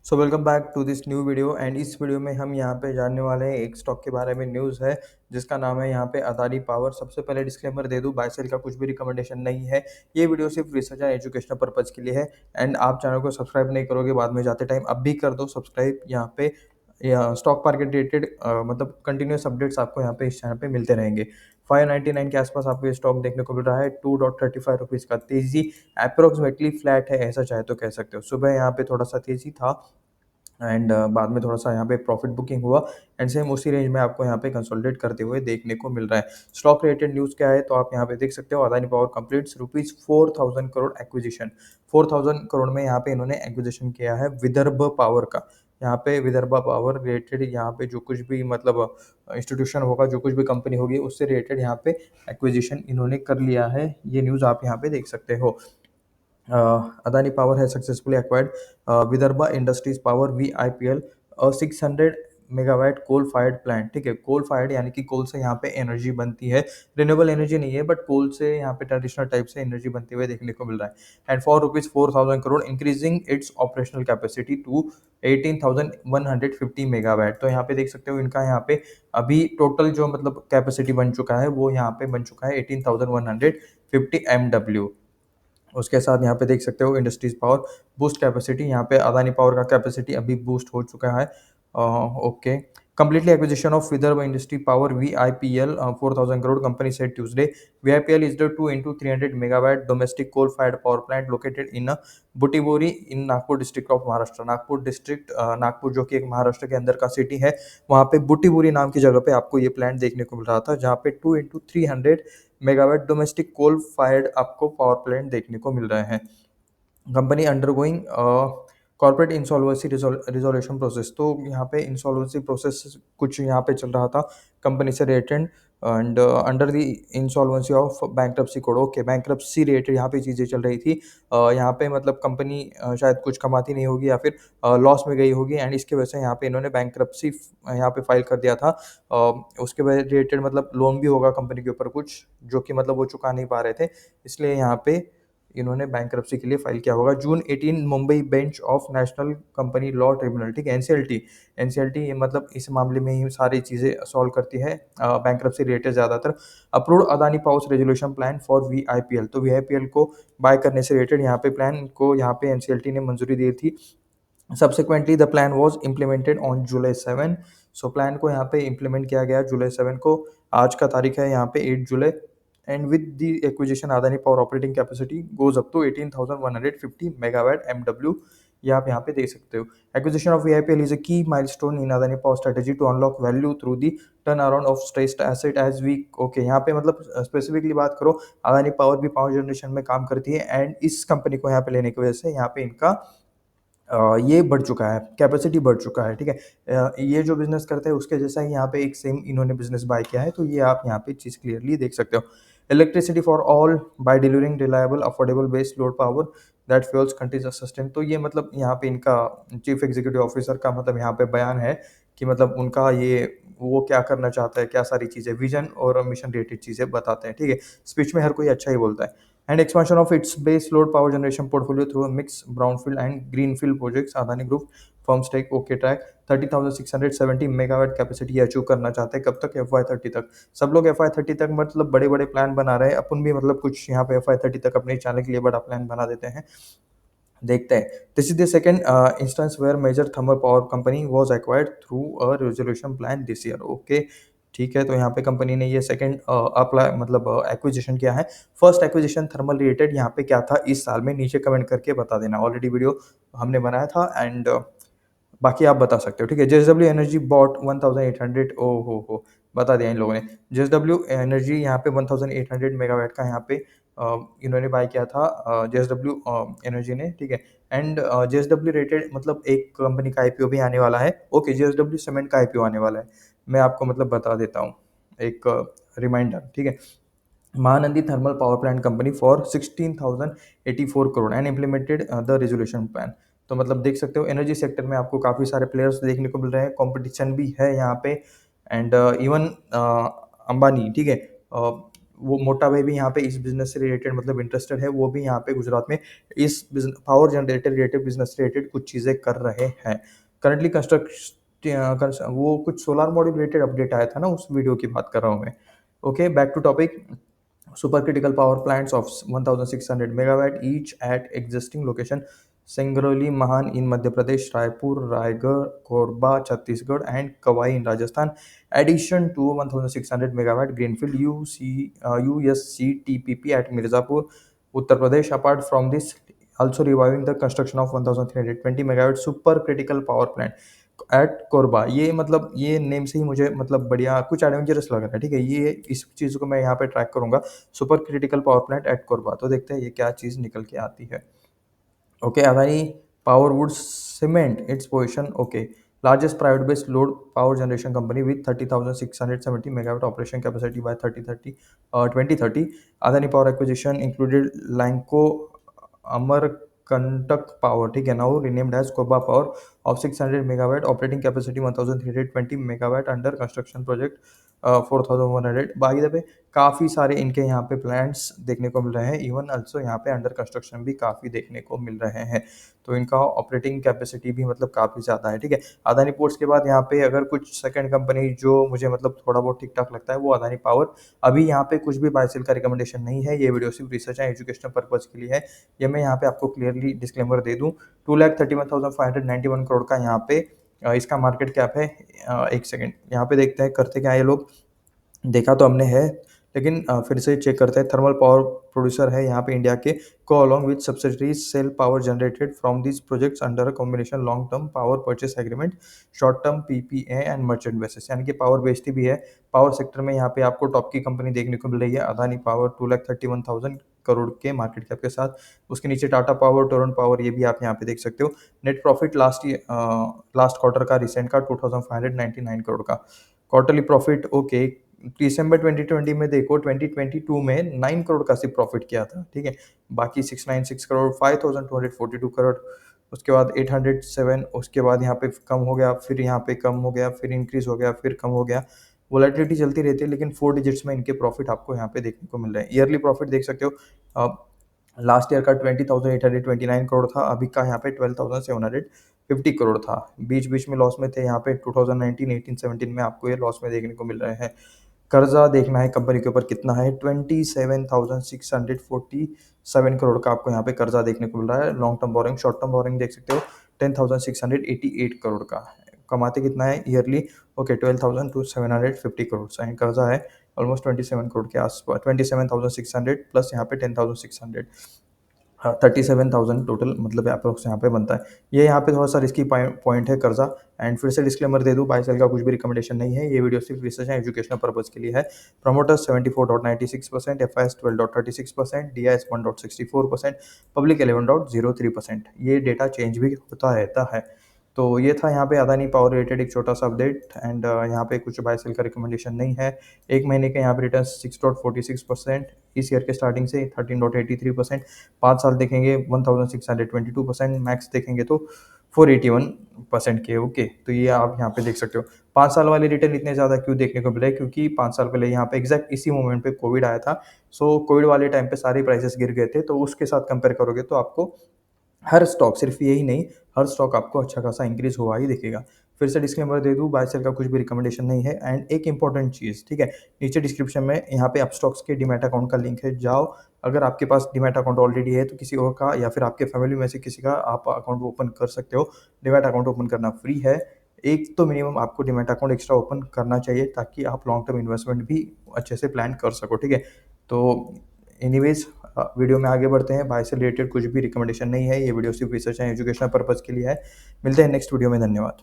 So welcome back to this new video and इस video में हम यहाँ पे जानने वाले हैं एक स्टॉक के बारे में। न्यूज़ है जिसका नाम है यहाँ पे अदानी पावर। सबसे पहले डिस्क्लेमर दे दूँ, बाय सेल का कुछ भी रिकमेंडेशन नहीं है। ये वीडियो सिर्फ रिसर्च एंड एजुकेशनल पर्पज़ के लिए है। एंड आप चैनल को सब्सक्राइब नहीं करोगे बाद में जाते टाइम, अब भी कर दो सब्सक्राइब। यहाँ पे स्टॉक मार्केट रिलेटेड मतलब कंटिन्यूस अपडेट्स आपको यहाँ पे इस चैनल पे मिलते रहेंगे। 599 के आसपास आपको ये स्टॉक देखने को मिल रहा है। 2.35 रुपीज़ का तेजी अप्रोक्सीमेटली फ्लैट है, ऐसा चाहे तो कह सकते हो। सुबह यहाँ पे थोड़ा सा तेजी था एंड बाद में थोड़ा-सा यहाँ पे प्रॉफिट बुकिंग हुआ एंड सेम उसी रेंज में आपको यहाँ पे कंसोलिडेट करते हुए देखने को मिल रहा है। स्टॉक रिलेटेड न्यूज़ क्या है तो आप यहाँ पे देख सकते हो, Adani power completes rupees 4000 crore acquisition. 4000 crore में यहाँ पे इन्होंने एक्विजिशन किया है विदर्भ पावर का। यहाँ पे विदर्भ पावर रिलेटेड यहाँ पे जो कुछ भी मतलब इंस्टीट्यूशन होगा, जो कुछ भी कंपनी होगी उससे रिलेटेड यहाँ पे एक्विजिशन इन्होंने कर लिया है। ये न्यूज़ आप यहाँ पे देख सकते हो। Adani Power has successfully acquired Vidarbha Industries Power VIPL, a 600 megawatt coal fired plant. ठीक है, कोल फायर्ड यानी कि कोल से यहाँ पे एनर्जी बनती है। रिन्यूएबल एनर्जी नहीं है बट कोल से यहाँ पे ट्रेडिशनल टाइप से एनर्जी बनते हुए देखने को मिल रहा है। And for rupees 4000 crore increasing its operational capacity to 18,150 megawatt. तो यहाँ पे देख सकते हो इनका यहाँ पे अभी टोटल जो मतलब कैपेसिटी बन चुका है वो यहाँ पे बन चुका है 18,150 MW। उसके साथ यहाँ पे देख सकते हो इंडस्ट्रीज पावर बूस्ट कैपेसिटी, यहाँ पे अदानी पावर का कैपेसिटी अभी बूस्ट हो चुका है। Okay, completely acquisition of Vidarbha Industry Power VIPL, 4000 crore, company said Tuesday. VIPL is the 2 into 300 megawatt domestic coal fired power plant located in Butibori in Nagpur district of Maharashtra। Nagpur district, Nagpur जो कि एक महाराष्ट्र के अंदर का city है, वहाँ पे बुटीबोरी नाम की जगह पे आपको ये प्लांट देखने को मिल रहा था, जहाँ पे 2 into 300 megawatt domestic coal fired आपको पावर प्लांट देखने को मिल रहे हैं। Company undergoing corporate insolvency resolution process. तो यहाँ पे इंसॉल्वेंसी प्रोसेस कुछ यहाँ पे चल रहा था कंपनी से related and under the insolvency of bankruptcy code. Okay, bankruptcy related यहाँ पे चीज़ें चल रही थी। यहाँ पे मतलब कंपनी शायद कुछ कमाती नहीं होगी या फिर लॉस में गई होगी एंड इसकी वजह से यहाँ पे इन्होंने बैंक्रप्सी यहाँ पे फाइल कर दिया था। उसके वजह रिलेटेड मतलब लोन भी होगा कंपनी के ऊपर कुछ, जो कि मतलब वो चुका नहीं पा रहे थे, इसलिए यहाँ पे इन्होंने बैंक्रप्सी के लिए फाइल किया होगा। जून 18 Mumbai bench of national company law tribunal, ठीक है, एनसीएलटी। एनसीएलटी ये मतलब इस मामले में ही सारी चीज़ें सॉल्व करती है बैंक्रप्सी रिलेटेड ज़्यादातर। Approved Adani Power's resolution plan for VIPL. तो वीआईपीएल को बाय करने से रिलेटेड यहाँ पे प्लान को यहाँ पे एनसीएलटी ने मंजूरी दी थी। Subsequently the plan was implemented on July 7। So plan को यहाँ पे इम्प्लीमेंट किया गया जुलाई 7 को। आज का तारीख है यहाँ पे 8 जुलाई। And with the acquisition Adani Power operating capacity goes up to 18,150 megawatt MW। ये आप यहाँ पे देख सकते हो। Acquisition of VIPL is a key milestone in Adani Power strategy to unlock value through the turnaround of stressed asset as we. Okay, यहाँ पे मतलब स्पेसिफिकली बात करो, अदानी पावर भी पावर जनरेशन में काम करती है एंड इस कंपनी को यहाँ पे लेने की वजह से यहाँ पे इनका ये बढ़ चुका है, कैपेसिटी बढ़ चुका है। ठीक है, ये जो बिजनेस करते हैं उसके जैसा ही यहाँ पे एक सेम इन्होंने बिजनेस बाय किया है, तो ये आप यहाँ पे चीज़ क्लियरली देख सकते हो। Electricity for all by delivering reliable affordable base load power that fuels countries sustain. तो ये मतलब यहाँ पे इनका चीफ एग्जीक्यूटिव ऑफिसर का मतलब यहाँ पे बयान है कि मतलब उनका ये वो क्या करना चाहता है, क्या सारी चीज़ें विजन और मिशन रिलेटेड चीज़ें बताते हैं। ठीक है, स्पीच में हर कोई अच्छा ही बोलता है। And expansion of its base load power generation portfolio through a mix brownfield and greenfield projects। Adani Group firm stake OK track 30,670 megawatt capacity achieve करना चाहते हैं। कब तक? FY30 तक। सब लोग FY30 तक मतलब बड़े बड़े प्लान बना रहे हैं, अपन भी मतलब कुछ यहाँ पे FY30 तक अपने चैनल के लिए बड़ा प्लान बना देते हैं। देखते हैं। This is the second instance where major thermal power company was acquired through a resolution plan this year. Okay, ठीक है, तो यहाँ पे कंपनी ने ये सेकंड अप्लाई मतलब एक्विजिशन किया है। फर्स्ट एक्विजिशन थर्मल रिलेटेड यहाँ पे क्या था इस साल में, नीचे कमेंट करके बता देना। ऑलरेडी वीडियो हमने बनाया था एंड बाकी आप बता सकते हो। ठीक है, जेएसडब्ल्यू एनर्जी बॉट 1800। ओ हो बता दिया इन लोगों ने। जेएसडब्ल्यू एनर्जी यहाँ पे 1800 मेगावाट का यहाँ पे इन्होंने बाय किया था जेएसडब्ल्यू एनर्जी ने। ठीक है, एंड जेएसडब्ल्यू रेटेड मतलब एक कंपनी का आईपीओ भी आने वाला है। ओके, जेएसडब्ल्यू सीमेंट का आईपीओ आने वाला है, मैं आपको मतलब बता देता हूँ एक रिमाइंडर। ठीक है, Mahanadi thermal power plant company for 16,084 crore and implemented the resolution plan. तो मतलब देख सकते हो एनर्जी सेक्टर में आपको काफ़ी सारे प्लेयर्स देखने को मिल रहे हैं, कंपटीशन भी है यहाँ पे एंड इवन अंबानी। ठीक है, वो मोटा भाई भी यहाँ पे इस बिज़नेस से रिलेटेड मतलब इंटरेस्टेड है, वो भी यहाँ पे गुजरात में इस पावर जनरेटर रिलेटेड बिज़नेस से रिलेटेड कुछ चीज़ें कर रहे हैं। करंटली वो कुछ सोलर मॉड्यूल रिलेटेड अपडेट आया था ना, उस वीडियो की बात कर रहा हूँ मैं। Okay, back to topic. Supercritical power plants of 1,600 megawatt each at existing location Singrauli, Mahan in Madhya Pradesh, Raipur, Raigad, Korba, Chhattisgarh, and Kawai in Rajasthan. Addition to 1,600 megawatt greenfield USCTPP at Mirzapur, Uttar Pradesh. Apart from this, also reviving the construction of 1,320 megawatt supercritical power plant at Korba. ये मतलब ये name से ही मुझे मतलब बढ़िया कुछ adventurous लग रहा है, ठीक है? ये इस चीज़ को मैं यहाँ पे ट्रैक करूँगा, super critical power plant at Korba. तो देखते हैं ये क्या चीज़ निकल के आती है। Okay, Adani power would cement its position. Okay, largest private based load power generation company with 30,670 megawatt operation capacity by 2030. Adani Power acquisition included Lanco Amarkantak Power, ठीक है, now renamed as Koba Power of 600 megawatt operating capacity 1,320 megawatt under construction project 4,100। बाकी पे काफ़ी सारे इनके यहाँ पे plants देखने को मिल रहे हैं, इवन अल्सो यहाँ पे अंडर कंस्ट्रक्शन भी काफ़ी देखने को मिल रहे हैं। तो इनका ऑपरेटिंग कैपेसिटी भी मतलब काफ़ी ज़्यादा है, ठीक है। अदानी पोर्ट्स के बाद यहाँ पे अगर कुछ सेकंड कंपनी जो मुझे मतलब थोड़ा बहुत ठीक ठाक लगता है वो अदानी पावर। अभी यहाँ पे कुछ भी बाय सेल का रिकमेंडेशन नहीं है, ये वीडियो सिर्फ रिसर्च एंड एजुकेशनल पर्पज़ के लिए है। ये मैं यहाँ पे आपको क्लियरली डिस्क्लेमर दे दूँ। 2,31,591 करोड़ का यहाँ पे इसका मार्केट कैप है। एक सेकेंड यहाँ पे देखते हैं करते क्या ये लोग। देखा तो हमने है, लेकिन फिर से चेक करते हैं। थर्मल पावर प्रोड्यूसर है यहाँ पे इंडिया के, को along with subsidiaries sell power generated from this projects under a combination long term power purchase agreement, short term PPA and merchant basis, यानी कि पावर बेचती भी है। पावर सेक्टर में यहाँ पे आपको टॉप की कंपनी देखने को मिल रही है अदानी पावर 2,31,000 करोड़ के मार्केट कैप के साथ। उसके नीचे टाटा पावर, टोरंट पावर, ये भी आप यहाँ पे देख सकते हो। नेट प्रॉफिट लास्ट क्वार्टर का रिसेंट का 2,599 करोड़ का क्वार्टरली प्रॉफिट। ओके, दिसंबर 2020 में देखो, 2022 में 9 करोड़ का सिर्फ प्रॉफिट किया था, ठीक है। बाकी 696 करोड़, 5,242 करोड़, उसके बाद 807, उसके बाद यहाँ पे कम हो गया, फिर यहाँ पे कम हो गया, फिर इंक्रीज हो गया, फिर कम हो गया। वोलेटिलिटी चलती रहती है, लेकिन 4 डिजिट्स में इनके प्रॉफिट आपको यहाँ पे देखने को मिल रहे हैं। ईयरली प्रॉफिट देख सकते हो, लास्ट ईयर का 20,829 करोड़ था, अभी का यहाँ पे 12,750 करोड़ था। बीच बीच में लॉस में थे, यहाँ पे 2019, 18, 17 में आपको ये लॉस में देखने को मिल रहे हैं। कर्जा देखना है कंपनी के ऊपर कितना है, 27,647 करोड़ का आपको यहाँ पे कर्जा देखने को मिल रहा है। Long term borrowing, short term borrowing देख सकते हो 10,688 करोड़ का। कमाते कितना है ईयरली? ओके, 12,750 करोड़ का कर्जा है, ऑलमोस्ट 27 करोड़ के आसपास, 27,600 प्लस यहाँ पे 10,600, 37,000 टोटल मतलब अप्रोक्स यहाँ पे बनता है। ये यहाँ पे थोड़ा सा रिस्की पॉइंट है कर्जा। एंड फिर से डिस्क्लेमर दे दूँ, बाय सेल का कुछ भी रिकमेंडेशन नहीं है, ये वीडियो सिर्फ रिसर्च एंड एजुकेशनल पर्पज के लिए है। Promoters 74.96%, FIS 12.36%, DIIs 1.64%, public 11.03%। ये डेटा चेंज भी होता रहता है। तो ये था यहाँ पे अदानी पावर रिलेटेड एक छोटा सा अपडेट। एंड यहाँ पे कुछ बाय सेल का रिकमेंडेशन नहीं है। एक महीने के यहाँ पे रिटर्न 6.46%, इस ईयर के स्टार्टिंग से 13.83%। 5 साल देखेंगे 1,622%, मैक्स देखेंगे तो 481% के। ओके, तो ये आप यहाँ पे देख सकते हो। 5 साल वाले रिटर्न इतने ज़्यादा क्यों देखने को मिले? क्योंकि 5 साल पहले यहाँ पे एग्जैक्ट इसी मोमेंट पे कोविड आया था। सो कोविड वाले टाइम पे सारी प्राइसेस गिर गए थे, तो उसके साथ कंपेयर करोगे तो आपको हर स्टॉक, सिर्फ यही नहीं, हर स्टॉक आपको अच्छा खासा इंक्रीज हुआ ही दिखेगा। फिर से डिस्क्लेमर दे दूँ, बाय सेल का कुछ भी रिकमेंडेशन नहीं है। एंड एक इंपॉर्टेंट चीज़, ठीक है, नीचे डिस्क्रिप्शन में यहाँ पे अपस्टॉक्स के डीमैट अकाउंट का लिंक है, जाओ। अगर आपके पास डीमैट अकाउंट ऑलरेडी है तो किसी और का या फिर आपके फैमिली में से किसी का आप अकाउंट ओपन कर सकते हो। डीमैट अकाउंट ओपन करना फ्री है। एक तो मिनिमम आपको डीमैट अकाउंट एक्स्ट्रा ओपन करना चाहिए, ताकि आप लॉन्ग टर्म इन्वेस्टमेंट भी अच्छे से प्लान कर सको, ठीक है। तो एनीवेज, वीडियो में आगे बढ़ते हैं। बाय से रिलेटेड कुछ भी रिकमेंडेशन नहीं है, ये वीडियो सिर्फ रिसर्च एंड एजुकेशनल पर्पज़ के लिए है। मिलते हैं नेक्स्ट वीडियो में, धन्यवाद।